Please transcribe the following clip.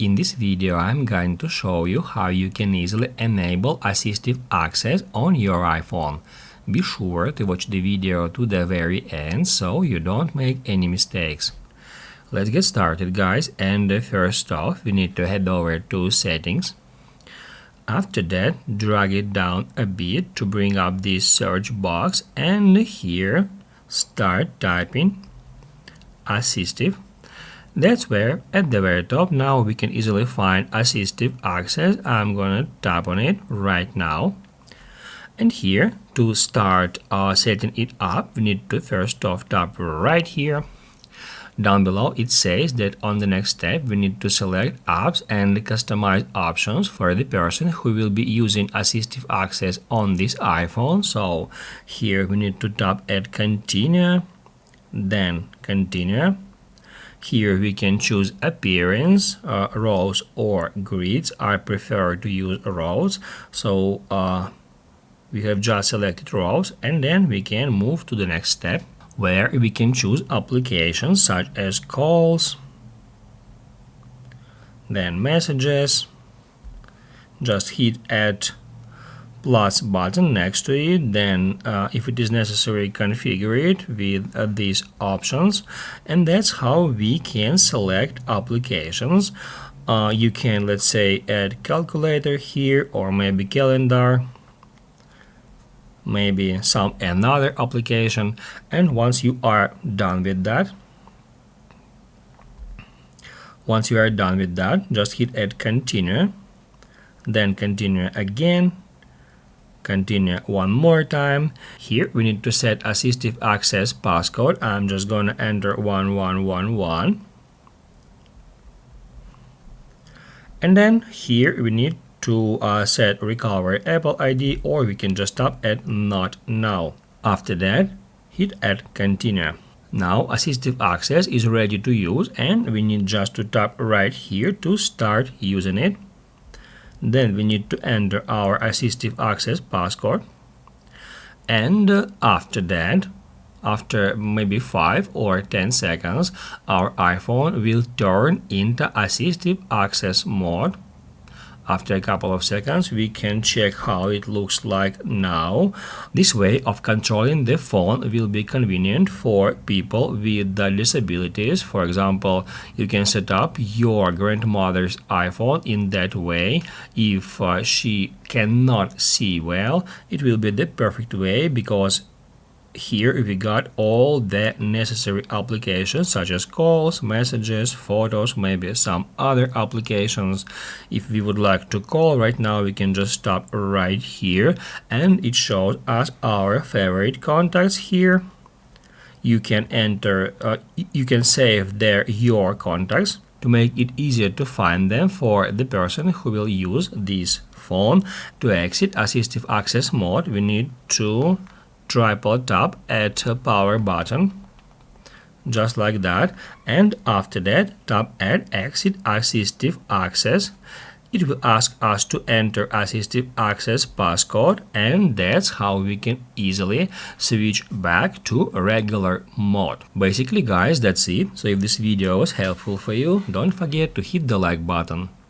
In this video, I'm going to show you how you can easily enable assistive access on your iPhone. Be sure to watch the video to the very end so you don't make any mistakes. Let's get started, guys, and first off, we need to head over to Settings. After that, drag it down a bit to bring up this search box, and here start typing assistive. That's where at the very top now we can easily find assistive access. I'm gonna tap on it right now, and here to start setting it up, we need to first off tap right here. Down below it says that on the next step we need to select apps and customize options for the person who will be using assistive access on this iPhone. So here we need to tap at continue, then continue. Here we can choose appearance, rows or grids. I prefer to use rows, so we have just selected rows, and then we can move to the next step where we can choose applications such as calls, then messages. Just hit add plus button next to it, then if it is necessary, configure it with these options, and that's how we can select applications. You can, let's say, add calculator here, or maybe calendar, maybe some another application. And once you are done with that, just hit add continue, then continue again, continue one more time. Here we need to set assistive access passcode. I'm just gonna enter 1111, and then here we need to set recover Apple ID, or we can just tap at not now. After that, hit add continue. Now assistive access is ready to use, and we need just to tap right here to start using it. Then we need to enter our assistive access passcode, and after that, after maybe 5 or 10 seconds, our iPhone will turn into assistive access mode. After a couple of seconds, we can check how it looks like now. This way of controlling the phone will be convenient for people with disabilities. For example, you can set up your grandmother's iPhone in that way. If she cannot see well, it will be the perfect way, because here we got all the necessary applications such as calls, messages, photos, maybe some other applications. If we would like to call right now, we can just tap right here, and it shows us our favorite contacts here. You can enter, you can save there your contacts to make it easier to find them for the person who will use this phone. To exit assistive access mode, we need to triple tap at power button, just like that, and after that tap at exit assistive access. It will ask us to enter assistive access passcode, and that's how we can easily switch back to regular mode. Basically, guys, that's it. So if this video was helpful for you, don't forget to hit the like button.